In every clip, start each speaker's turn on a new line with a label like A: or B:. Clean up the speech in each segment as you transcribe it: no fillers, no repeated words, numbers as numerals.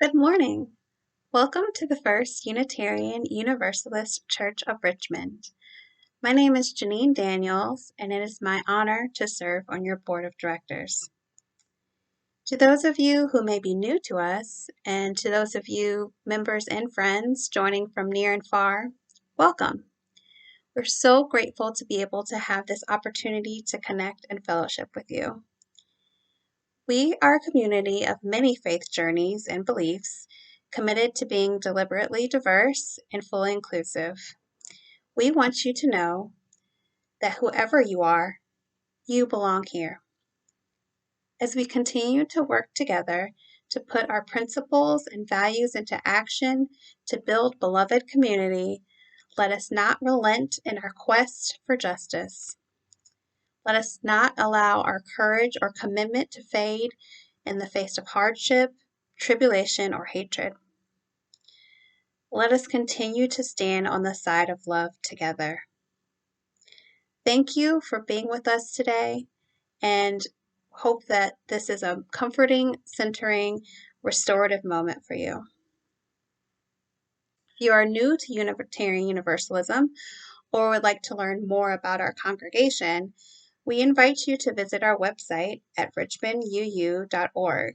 A: Good morning. Welcome to the First Unitarian Universalist Church of Richmond. My name is Janine Daniels, and it is my honor to serve on your board of directors. To those of you who may be new to us, and to those of you members and friends joining from near and far, welcome. We're so grateful to be able to have this opportunity to connect and fellowship with you. We are a community of many faith journeys and beliefs, committed to being deliberately diverse and fully inclusive. We want you to know that whoever you are, you belong here. As we continue to work together to put our principles and values into action to build beloved community, let us not relent in our quest for justice. Let us not allow our courage or commitment to fade in the face of hardship, tribulation, or hatred. Let us continue to stand on the side of love together. Thank you for being with us today, and hope that this is a comforting, centering, restorative moment for you. If you are new to Unitarian Universalism or would like to learn more about our congregation, we invite you to visit our website at richmonduu.org,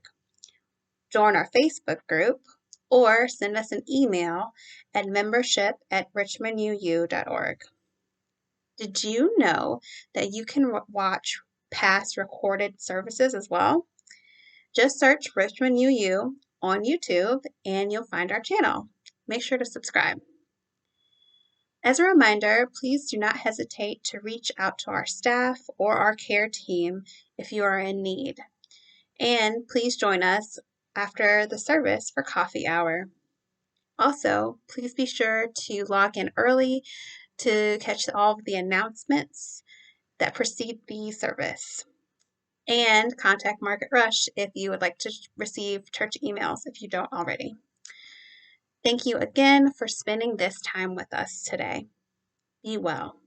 A: join our Facebook group, or send us an email at membership@richmonduu.org. Did you know that you can watch past recorded services as well? Just search Richmond UU on YouTube and you'll find our channel. Make sure to subscribe. As a reminder, please do not hesitate to reach out to our staff or our care team if you are in need. And please join us after the service for coffee hour. Also, please be sure to log in early to catch all of the announcements that precede the service. And contact Margaret Rush if you would like to receive church emails if you don't already. Thank you again for spending this time with us today. Be well.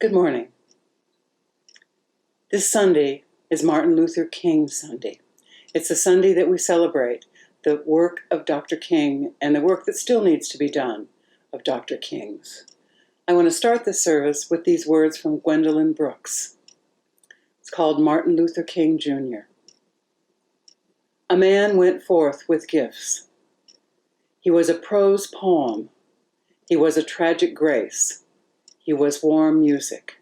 B: Good morning. This Sunday is Martin Luther King Sunday. It's a Sunday that we celebrate the work of Dr. King and the work that still needs to be done of Dr. King's. I want to start this service with these words from Gwendolyn Brooks. It's called Martin Luther King Jr. A man went forth with gifts. He was a prose poem. He was a tragic grace. He was warm music.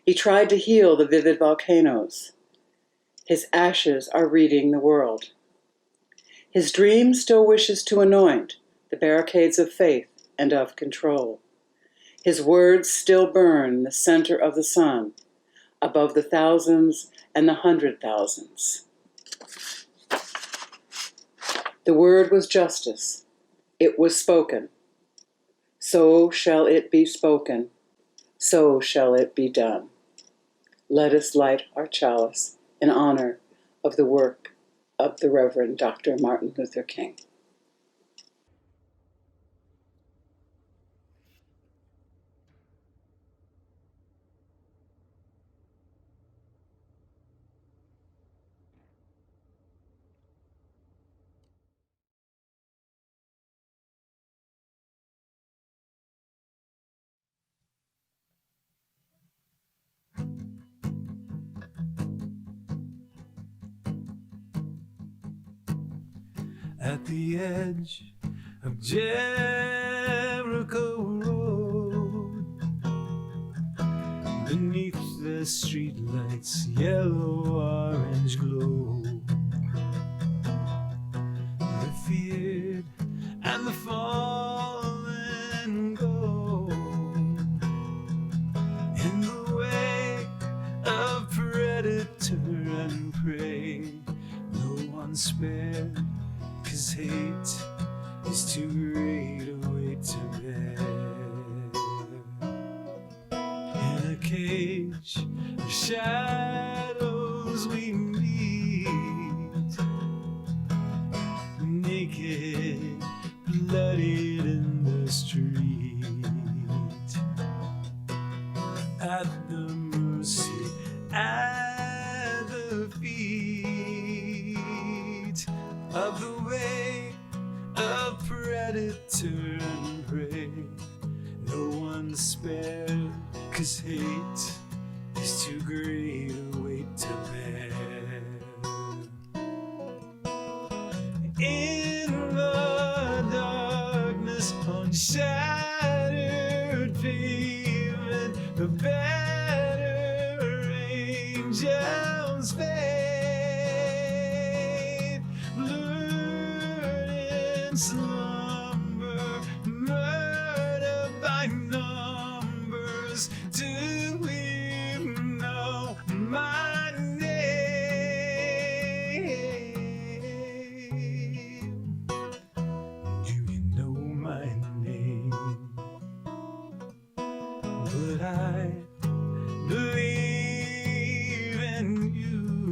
B: He tried to heal the vivid volcanoes. His ashes are reading the world. His dream still wishes to anoint the barricades of faith and of control. His words still burn the center of the sun, above the thousands and the 100,000s. The word was justice. It was spoken. So shall it be spoken. So shall it be done. Let us light our chalice in honor of the work of the Reverend Dr. Martin Luther King.
C: At the edge of Jericho Road, beneath the streetlights' yellow-orange glow, the feared and the fallen go in the wake of predator and prey. No one spared, 'cause hate is too great a weight to bear. In a cage of shadows we meet, naked, bloodied in the street, at the mercy, at the feet of the way of predator and prey. No one spared, 'cause hate is too great a weight to bear. In the darkness on shattered pavement, the better angels fade, lured in slumber, murder by numbers. Do we know my name? Do you know my name? But I believe in you,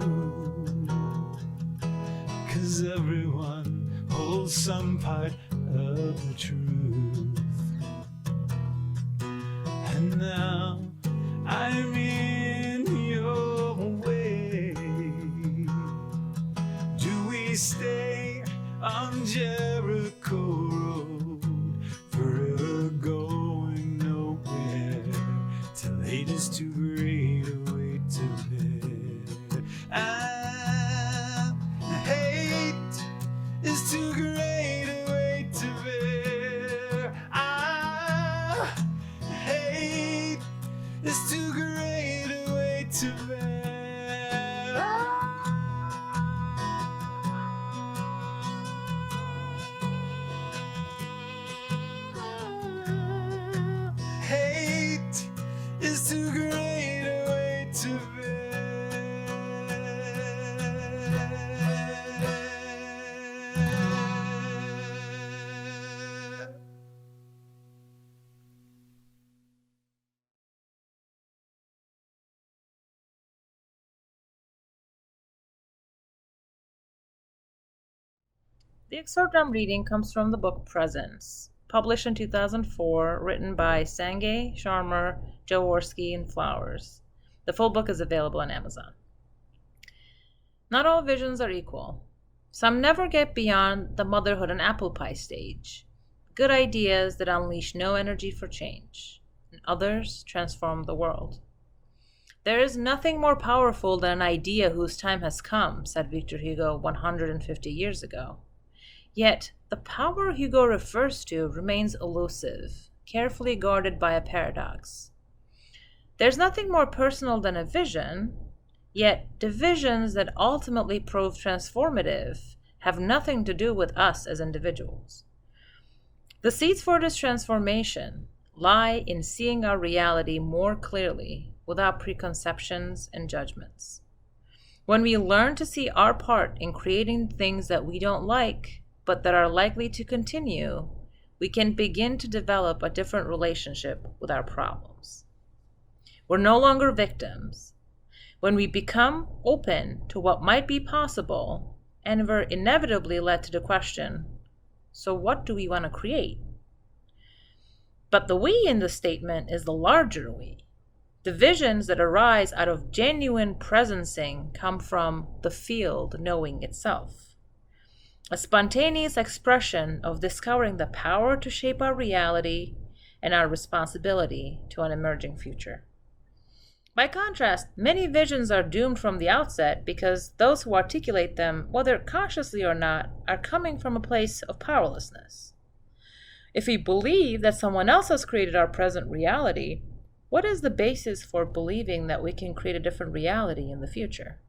C: 'cause everyone holds some part of the truth. And now I'm in your way. Do we stay on Jericho Road, forever going nowhere, till hate is too great a weight to bear? And hate is too great a weight to bear. Hate is too great a weight to bear. Hate is too great a weight to bear.
D: The excerpt I'm reading comes from the book Presence. published in 2004, written by Sangay, Sharma, Jaworski, and Flowers. The full book is available on Amazon. Not all visions are equal. Some never get beyond the motherhood and apple pie stage. Good ideas that unleash no energy for change, and others transform the world. There is nothing more powerful than an idea whose time has come, said Victor Hugo 150 years ago. Yet, the power Hugo refers to remains elusive, carefully guarded by a paradox. There's nothing more personal than a vision, yet the visions that ultimately prove transformative have nothing to do with us as individuals. The seeds for this transformation lie in seeing our reality more clearly without preconceptions and judgments. When we learn to see our part in creating things that we don't like, but that are likely to continue, we can begin to develop a different relationship with our problems. We're no longer victims. When we become open to what might be possible, and we're inevitably led to the question, so what do we want to create? But the we in the statement is the larger we. The visions that arise out of genuine presencing come from the field knowing itself, a spontaneous expression of discovering the power to shape our reality and our responsibility to an emerging future. By contrast, many visions are doomed from the outset because those who articulate them, whether consciously or not, are coming from a place of powerlessness. If we believe that someone else has created our present reality, what is the basis for believing that we can create a different reality in the future?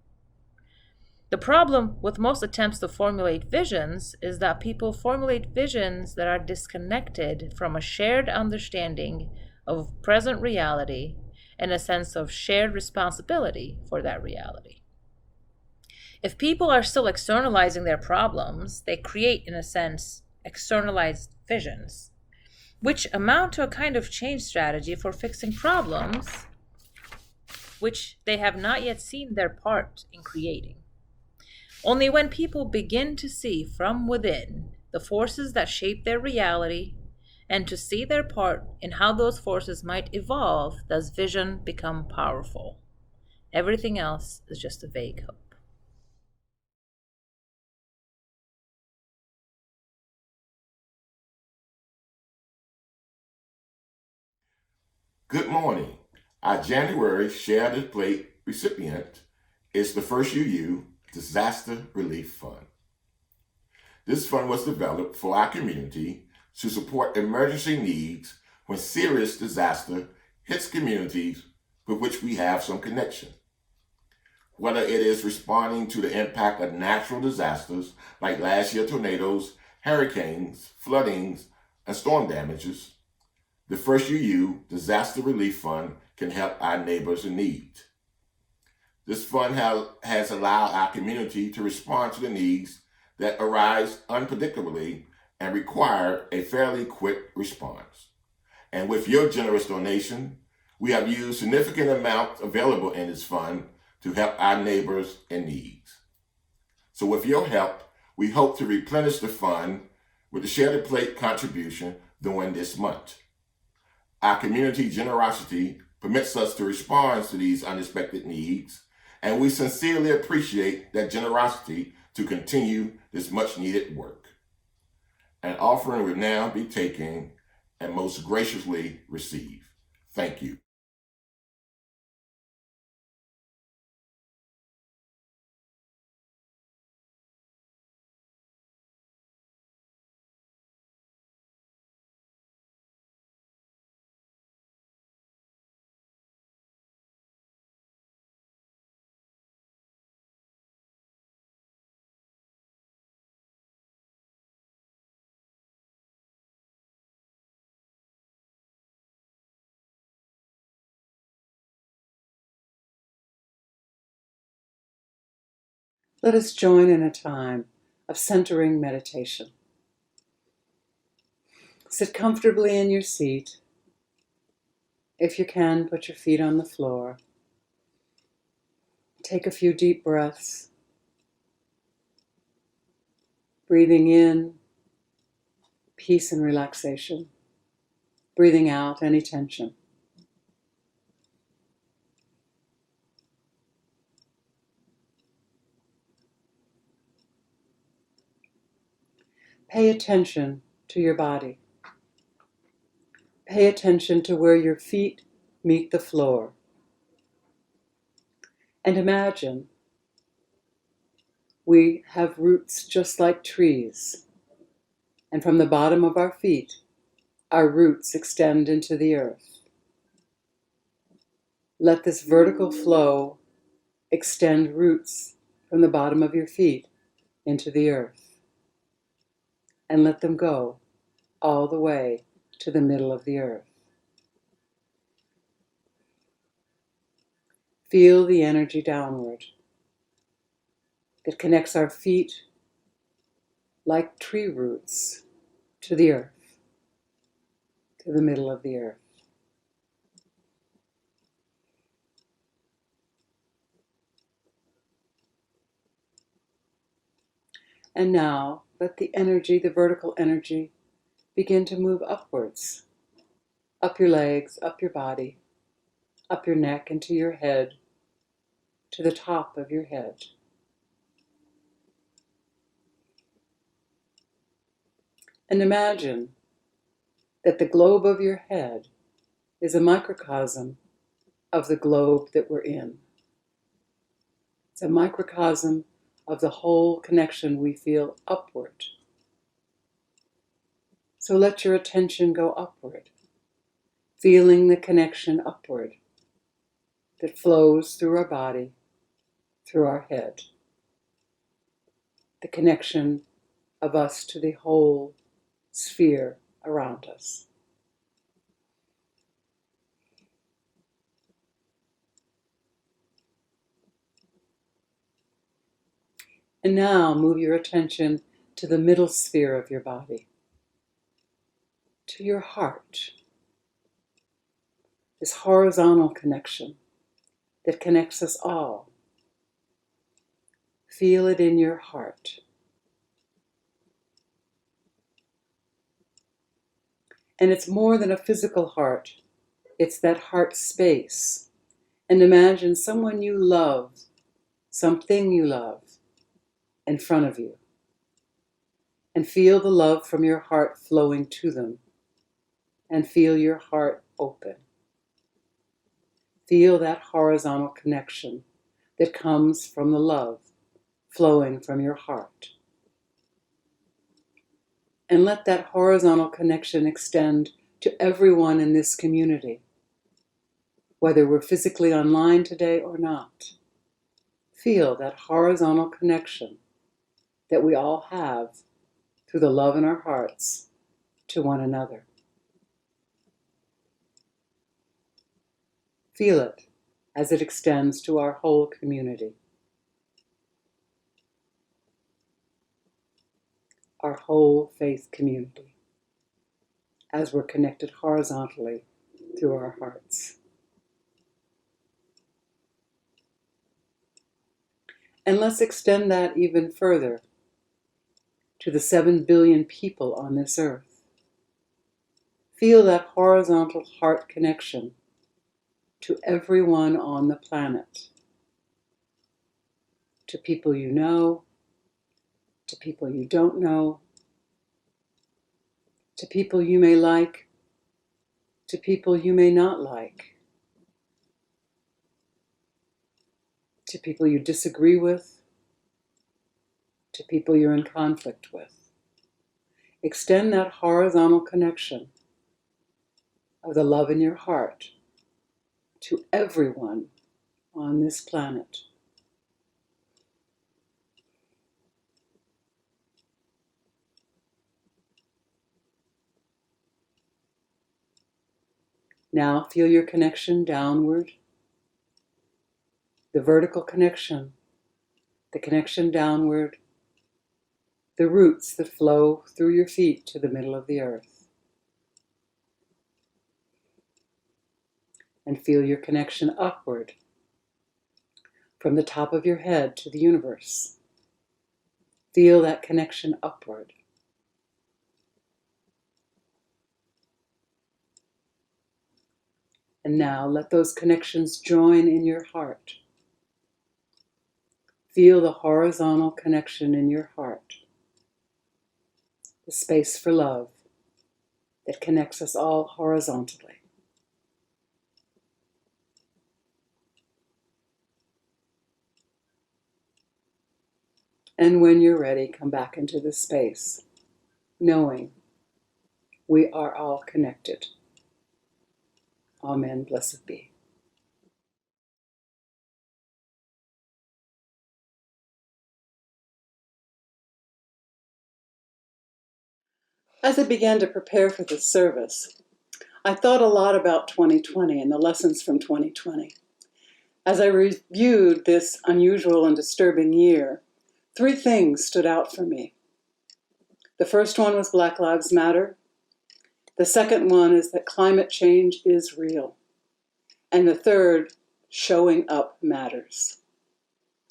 D: The problem with most attempts to formulate visions is that people formulate visions that are disconnected from a shared understanding of present reality and a sense of shared responsibility for that reality. If people are still externalizing their problems, they create, in a sense, externalized visions, which amount to a kind of change strategy for fixing problems which they have not yet seen their part in creating. Only when people begin to see from within the forces that shape their reality and to see their part in how those forces might evolve does vision become powerful. Everything else is just a vague hope.
E: Good morning. Our January Share the Plate recipient is the First UU Disaster Relief Fund. This fund was developed for our community to support emergency needs when serious disaster hits communities with which we have some connection. Whether it is responding to the impact of natural disasters like last year's tornadoes, hurricanes, floodings, and storm damages, the First UU Disaster Relief Fund can help our neighbors in need. This fund has allowed our community to respond to the needs that arise unpredictably and require a fairly quick response. And with your generous donation, we have used significant amounts available in this fund to help our neighbors in need. So with your help, we hope to replenish the fund with the Share the Plate contribution during this month. Our community generosity permits us to respond to these unexpected needs, and we sincerely appreciate that generosity to continue this much needed work. An offering will now be taken and most graciously received. Thank you.
B: Let us join in a time of centering meditation. Sit comfortably in your seat. If you can, put your feet on the floor. Take a few deep breaths, breathing in peace and relaxation, breathing out any tension. Pay attention to your body. Pay attention to where your feet meet the floor. And imagine we have roots just like trees. And from the bottom of our feet, our roots extend into the earth. Let this vertical flow extend roots from the bottom of your feet into the earth. And let them go all the way to the middle of the earth. Feel the energy downward that connects our feet like tree roots to the earth, to the middle of the earth. And now let the energy, the vertical energy, begin to move upwards, up your legs, up your body, up your neck, into your head, to the top of your head. And imagine that the globe of your head is a microcosm of the globe that we're in. It's a microcosm of the whole connection we feel upward. So let your attention go upward, feeling the connection upward that flows through our body, through our head. The connection of us to the whole sphere around us. And now move your attention to the middle sphere of your body, to your heart. This horizontal connection that connects us all. Feel it in your heart. And it's more than a physical heart. It's that heart space. And imagine someone you love, something you love, in front of you. And feel the love from your heart flowing to them. And feel your heart open. Feel that horizontal connection that comes from the love flowing from your heart. And let that horizontal connection extend to everyone in this community, whether we're physically online today or not. Feel that horizontal connection that we all have through the love in our hearts to one another. Feel it as it extends to our whole community. Our whole faith community, as we're connected horizontally through our hearts. And let's extend that even further to the 7 billion people on this earth. Feel that horizontal heart connection to everyone on the planet, to people you know, to people you don't know, to people you may like, to people you may not like, to people you disagree with, to people you're in conflict with. Extend that horizontal connection of the love in your heart to everyone on this planet. Now feel your connection downward, the vertical connection, the connection downward, the roots that flow through your feet to the middle of the earth. And feel your connection upward, from the top of your head to the universe. Feel that connection upward. And now let those connections join in your heart. Feel the horizontal connection in your heart, the space for love that connects us all horizontally. And when you're ready, come back into this space, knowing we are all connected. Amen. Blessed be. As I began to prepare for this service, I thought a lot about 2020 and the lessons from 2020. As I reviewed this unusual and disturbing year, 3 things stood out for me. The first one was Black Lives Matter. The second one is that climate change is real. And the third, showing up matters.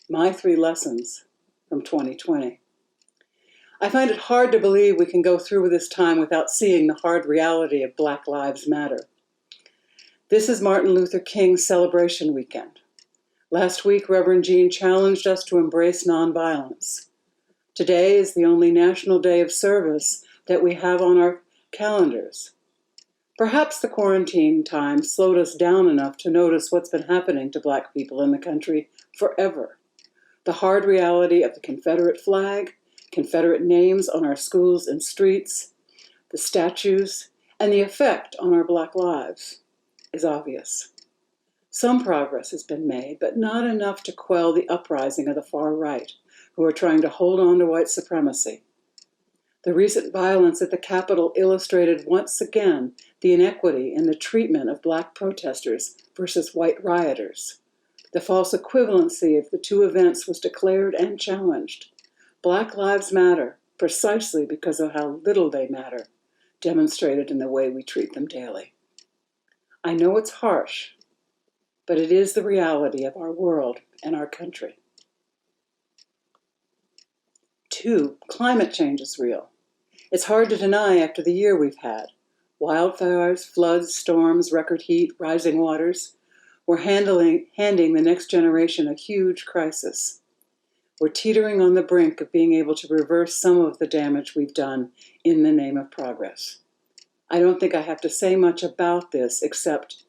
B: My 3 lessons from 2020. I find it hard to believe we can go through with this time without seeing the hard reality of Black Lives Matter. This is Martin Luther King's celebration weekend. Last week, Reverend Jean challenged us to embrace nonviolence. Today is the only national day of service that we have on our calendars. Perhaps the quarantine time slowed us down enough to notice what's been happening to Black people in the country forever. The hard reality of the Confederate flag, Confederate names on our schools and streets, the statues, and the effect on our Black lives is obvious. Some progress has been made, but not enough to quell the uprising of the far right, who are trying to hold on to white supremacy. The recent violence at the Capitol illustrated once again the inequity in the treatment of Black protesters versus white rioters. The false equivalency of the 2 events was declared and challenged. Black lives matter precisely because of how little they matter, demonstrated in the way we treat them daily. I know it's harsh, but it is the reality of our world and our country. 2, climate change is real. It's hard to deny after the year we've had. Wildfires, floods, storms, record heat, rising waters. We're handing the next generation a huge crisis. We're teetering on the brink of being able to reverse some of the damage we've done in the name of progress. I don't think I have to say much about this except,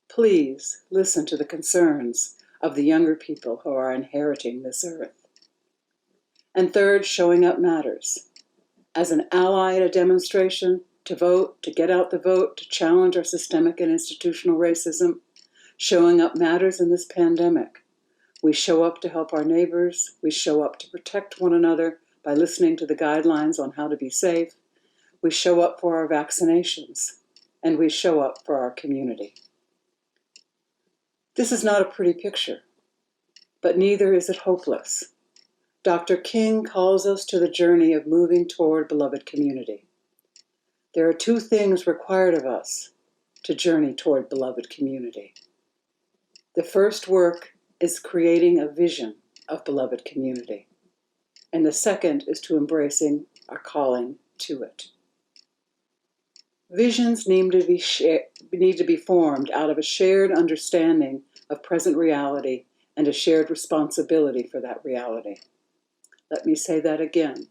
B: please listen to the concerns of the younger people who are inheriting this earth. And third, showing up matters. As an ally at a demonstration, to vote, to get out the vote, to challenge our systemic and institutional racism, showing up matters in this pandemic. We show up to help our neighbors. We show up to protect one another by listening to the guidelines on how to be safe. We show up for our vaccinations, and we show up for our community. This is not a pretty picture, but neither is it hopeless. Dr. King calls us to the journey of moving toward beloved community. There are 2 things required of us to journey toward beloved community. The first work is creating a vision of beloved community, and the second is to embracing our calling to it. Visions need to be formed out of a shared understanding of present reality and a shared responsibility for that reality. Let me say that again.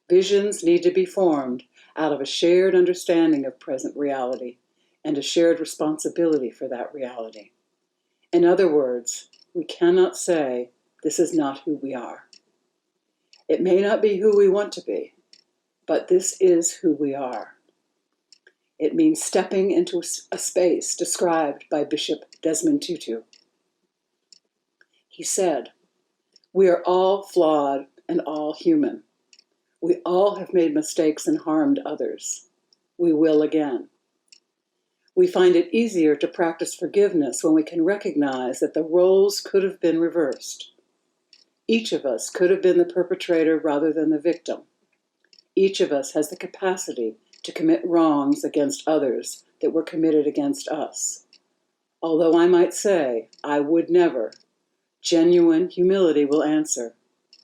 B: Visions need to be formed out of a shared understanding of present reality and a shared responsibility for that reality. In other words, we cannot say, this is not who we are. It may not be who we want to be, but this is who we are. It means stepping into a space described by Bishop Desmond Tutu. He said, we are all flawed and all human. We all have made mistakes and harmed others. We will again. We find it easier to practice forgiveness when we can recognize that the roles could have been reversed. Each of us could have been the perpetrator rather than the victim. Each of us has the capacity to commit wrongs against others that were committed against us. Although I might say, I would never, genuine humility will answer,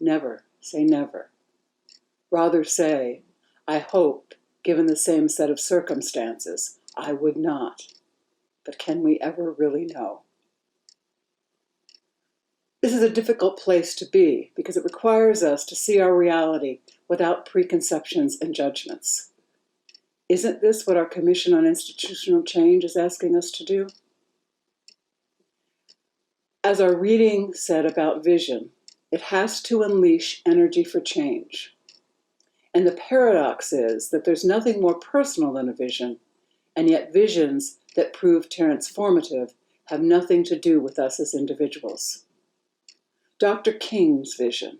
B: never say never. Rather say, I hope, given the same set of circumstances, I would not. but can we ever really know? This is a difficult place to be because it requires us to see our reality without preconceptions and judgments. Isn't this what our Commission on Institutional Change is asking us to do? As our reading said about vision, it has to unleash energy for change. And the paradox is that there's nothing more personal than a vision, and yet visions that prove transformative have nothing to do with us as individuals. Dr. King's vision.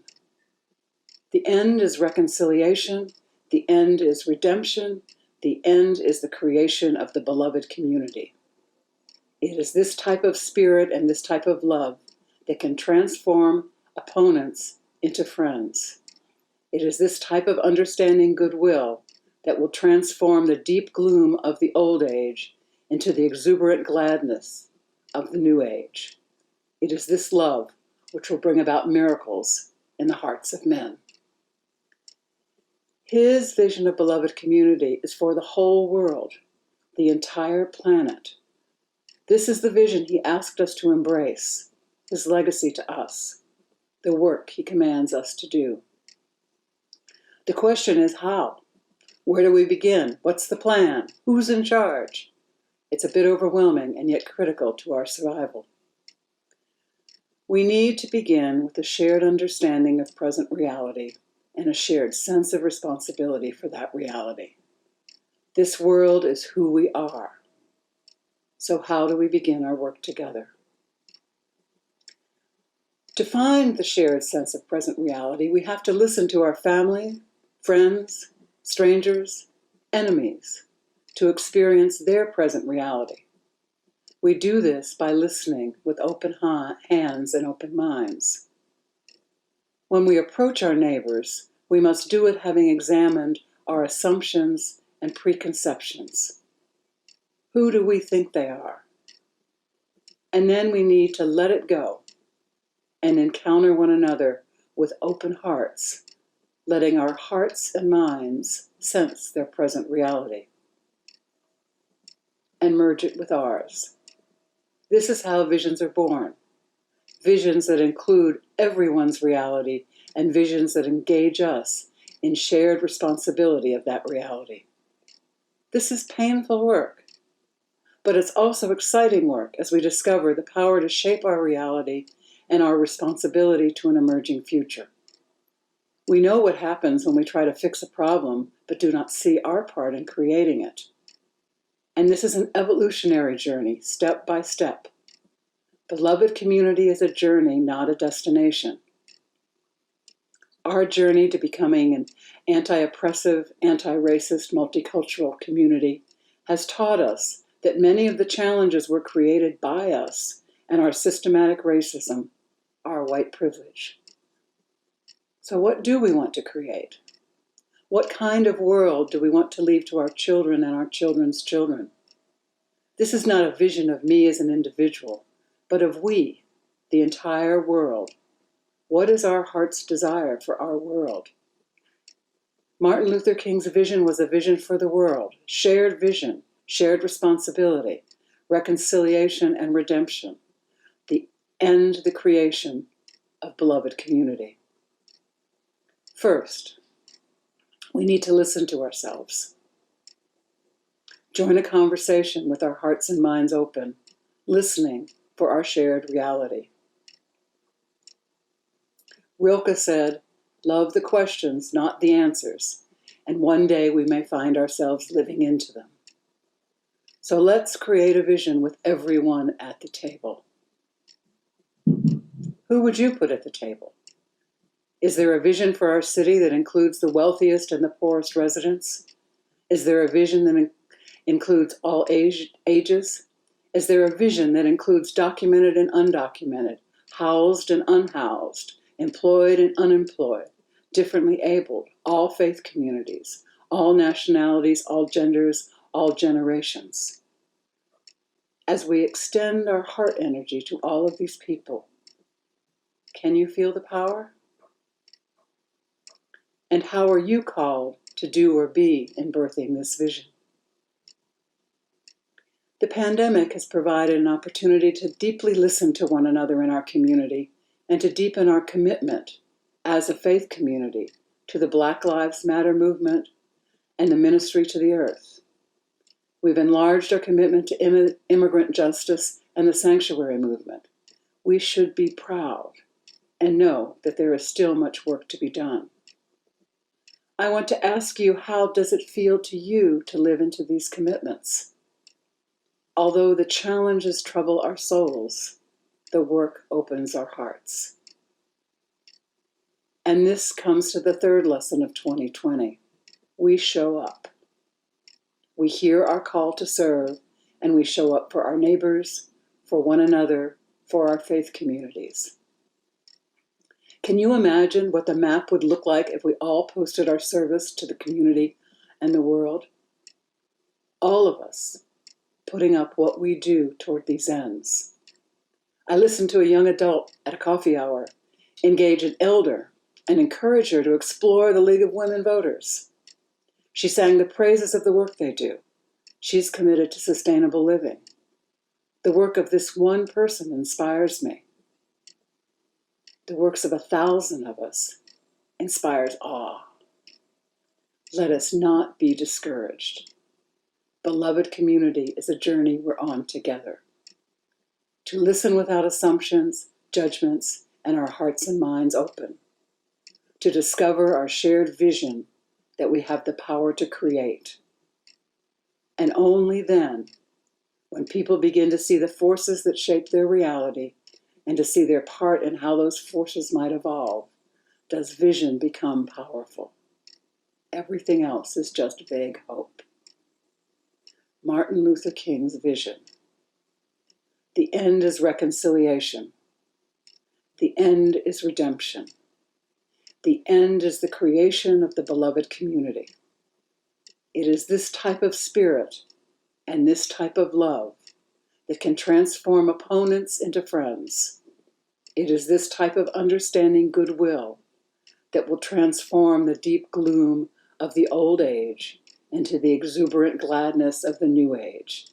B: The end is reconciliation, the end is redemption, the end is the creation of the beloved community. It is this type of spirit and this type of love that can transform opponents into friends. It is this type of understanding goodwill that will transform the deep gloom of the old age into the exuberant gladness of the new age. It is this love which will bring about miracles in the hearts of men. His vision of beloved community is for the whole world, the entire planet. This is the vision he asked us to embrace, his legacy to us, the work he commands us to do. The question is how? Where do we begin? What's the plan? Who's in charge? It's a bit overwhelming and yet critical to our survival. We need to begin with a shared understanding of present reality and a shared sense of responsibility for that reality. This world is who we are. So how do we begin our work together? To find the shared sense of present reality, we have to listen to our family, friends, strangers, enemies, to experience their present reality. We do this by listening with open hands and open minds. When we approach our neighbors, we must do it having examined our assumptions and preconceptions. Who do we think they are? And then we need to let it go and encounter one another with open hearts, letting our hearts and minds sense their present reality and merge it with ours. This is how visions are born. Visions that include everyone's reality and visions that engage us in shared responsibility of that reality. This is painful work, but it's also exciting work as we discover the power to shape our reality and our responsibility to an emerging future. We know what happens when we try to fix a problem but do not see our part in creating it. And this is an evolutionary journey, step by step. Beloved community is a journey, not a destination. Our journey to becoming an anti-oppressive, anti-racist, multicultural community has taught us that many of the challenges were created by us and our systematic racism, our white privilege. So what do we want to create? What kind of world do we want to leave to our children and our children's children? This is not a vision of me as an individual, but of we, the entire world. What is our heart's desire for our world? Martin Luther King's vision was a vision for the world, shared vision, shared responsibility, reconciliation and redemption, the end, the creation of beloved community. First, we need to listen to ourselves. Join a conversation with our hearts and minds open, listening for our shared reality. Rilke said, "Love the questions, not the answers, and one day we may find ourselves living into them." So let's create a vision with everyone at the table. Who would you put at the table? Is there a vision for our city that includes the wealthiest and the poorest residents? Is there a vision that includes all ages? Is there a vision that includes documented and undocumented, housed and unhoused, employed and unemployed, differently abled, all faith communities, all nationalities, all genders, all generations? As we extend our heart energy to all of these people, can you feel the power? And how are you called to do or be in birthing this vision? The pandemic has provided an opportunity to deeply listen to one another in our community and to deepen our commitment as a faith community to the Black Lives Matter movement and the ministry to the earth. We've enlarged our commitment to immigrant justice and the sanctuary movement. We should be proud and know that there is still much work to be done. I want to ask you, how does it feel to you to live into these commitments? Although the challenges trouble our souls, the work opens our hearts. And this comes to the third lesson of 2020. We show up. We hear our call to serve, and we show up for our neighbors, for one another, for our faith communities. Can you imagine what the map would look like if we all posted our service to the community and the world? All of us putting up what we do toward these ends. I listened to a young adult at a coffee hour engage an elder and encourage her to explore the League of Women Voters. She sang the praises of the work they do. She's committed to sustainable living. The work of this one person inspires me. The works of 1,000 of us inspires awe. Let us not be discouraged. Beloved community is a journey we're on together. To listen without assumptions, judgments, and our hearts and minds open. To discover our shared vision that we have the power to create. And only then, when people begin to see the forces that shape their reality and to see their part in how those forces might evolve, does vision become powerful. Everything else is just vague hope. Martin Luther King's vision. The end is reconciliation. The end is redemption. The end is the creation of the beloved community. It is this type of spirit and this type of love that can transform opponents into friends. It is this type of understanding goodwill that will transform the deep gloom of the old age into the exuberant gladness of the new age.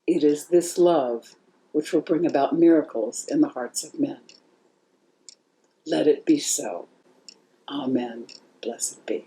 B: It is this love which will bring about miracles in the hearts of men. Let it be so. Amen. Blessed be.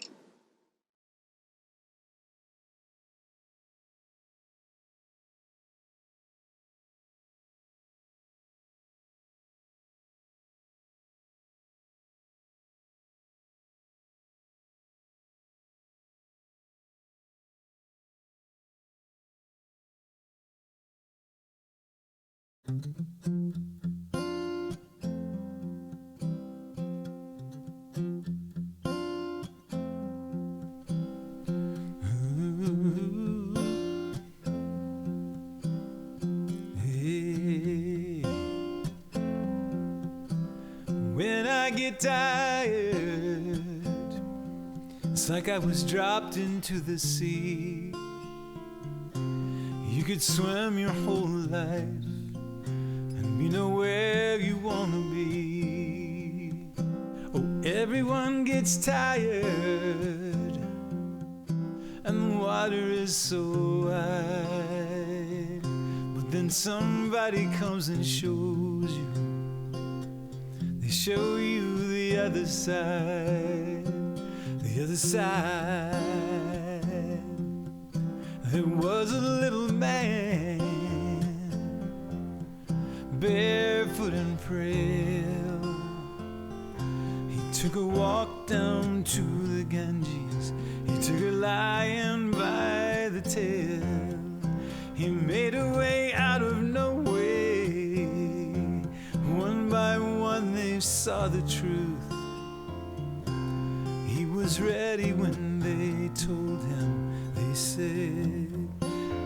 C: Hey. When I get tired, it's like I was dropped into the sea. You could swim your whole life and be nowhere you wanna be. Oh, everyone gets tired and the water is so wide. But then somebody comes and shows you. They show you the other side. The other side. There was a little man, barefoot and frail. He took a walk down to the Ganges. He took a lion by the tail. He made a way out of no way. One by one they saw the truth. He was ready when they told him. They said,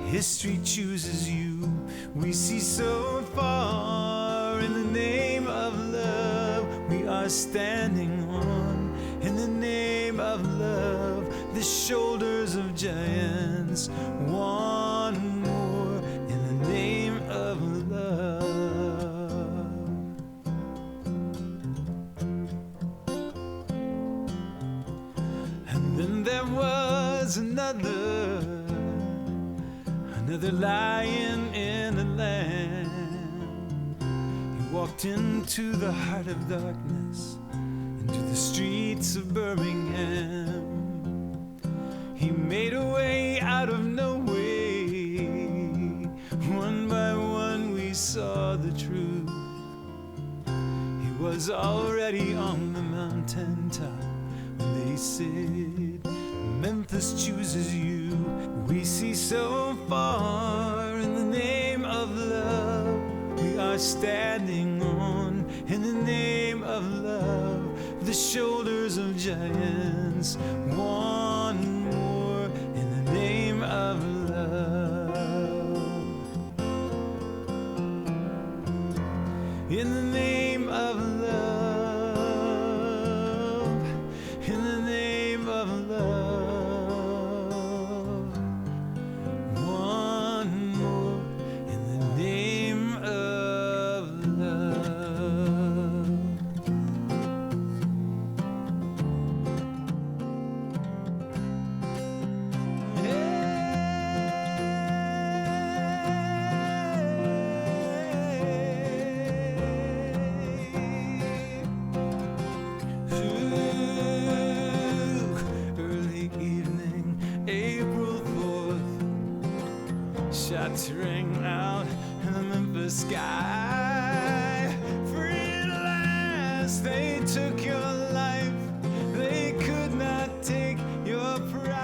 C: history chooses you. We see so far. In the name of love we are standing on. In the name of love, the shoulders of giants. One more in the name of love. And then there was another another lion in the land. He walked into the heart of darkness, into the streets of Birmingham. He made a way out of no way. One by one we saw the truth. He was already on the mountaintop when they said, Memphis chooses you. We see so far in the name of love. We are standing on, in the name of love, the shoulders of giants. One more in the name of love. In the name of love. In the name of love. One more in the name of love. Early evening, April 4th, shots ring out in the Memphis sky. Free at last, they took your life. They could not take your pride.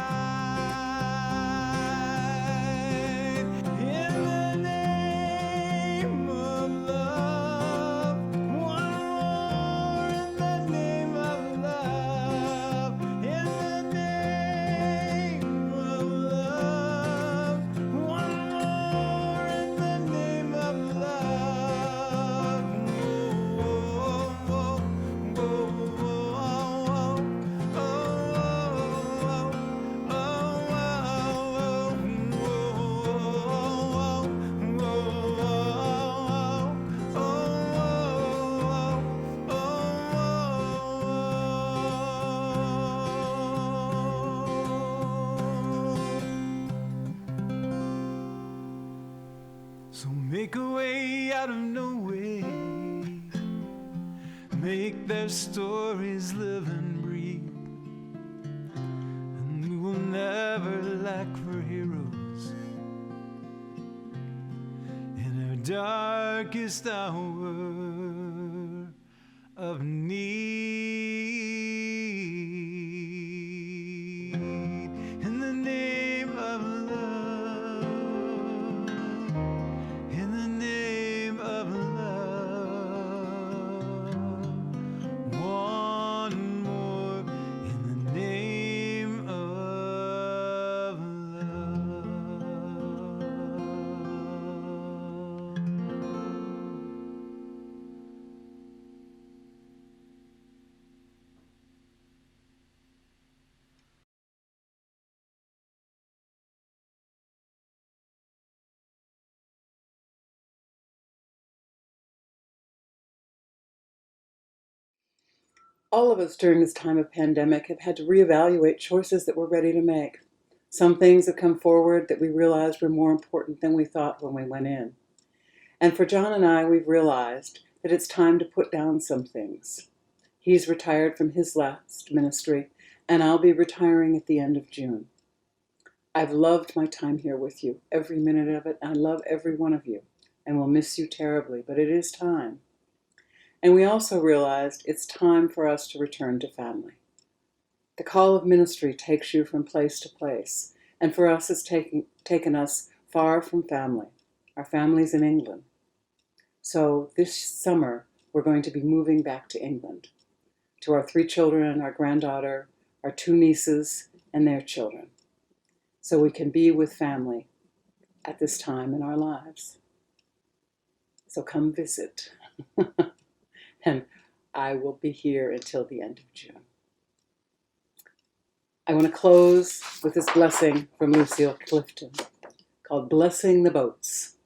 C: In the name of love, one more in the name of love. In the name of love, one more in the name of love. Whoa, whoa, whoa, So make a way out of no way. Make their stories live and breathe. And we will never lack for heroes in our darkest hour of need. In the name of love. In the name of love. One more in the name of
B: All of us during this time of pandemic have had to reevaluate choices that we're ready to make. Some things have come forward that we realized were more important than we thought when we went in. And for John and I, we've realized that it's time to put down some things. He's retired from his last ministry, and I'll be retiring at the end of June. I've loved my time here with you, every minute of it. I love every one of you, and will miss you terribly, but it is time. And we also realized it's time for us to return to family. The call of ministry takes you from place to place, and for us it's taken us far from family. Our family's in England. So this summer, we're going to be moving back to England, to our 3 children, our granddaughter, our 2 nieces, and their children, so we can be with family at this time in our lives. So come visit. And I will be here until the end of June. I want to close with this blessing from Lucille Clifton called Blessing the Boats.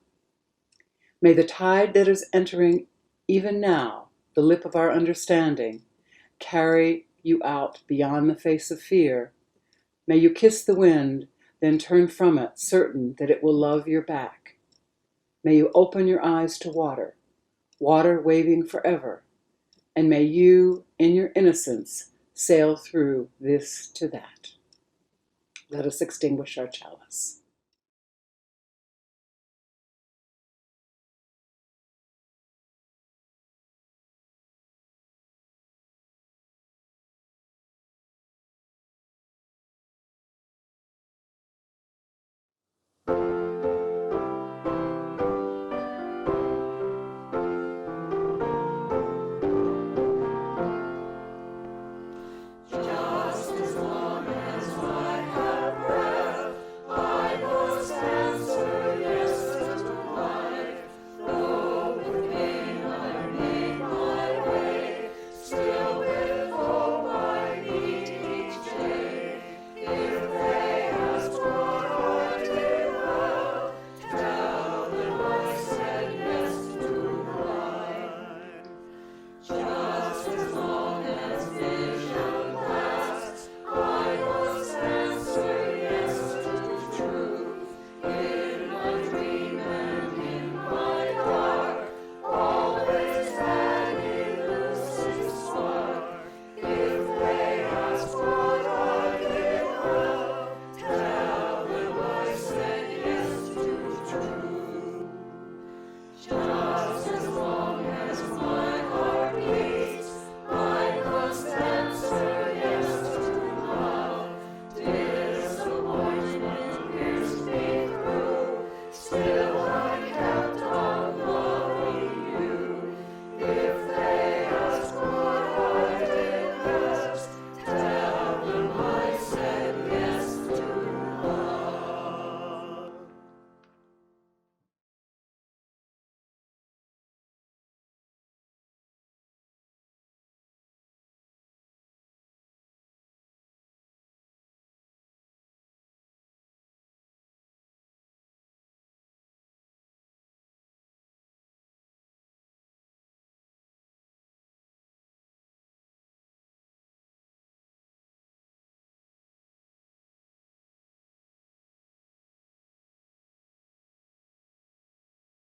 B: May the tide that is entering even now the lip of our understanding carry you out beyond the face of fear. May you kiss the wind then turn from it, certain that it will love your back. May you open your eyes to water, water waving forever, and may you, in your innocence, sail through this to that. Let us extinguish our chalice.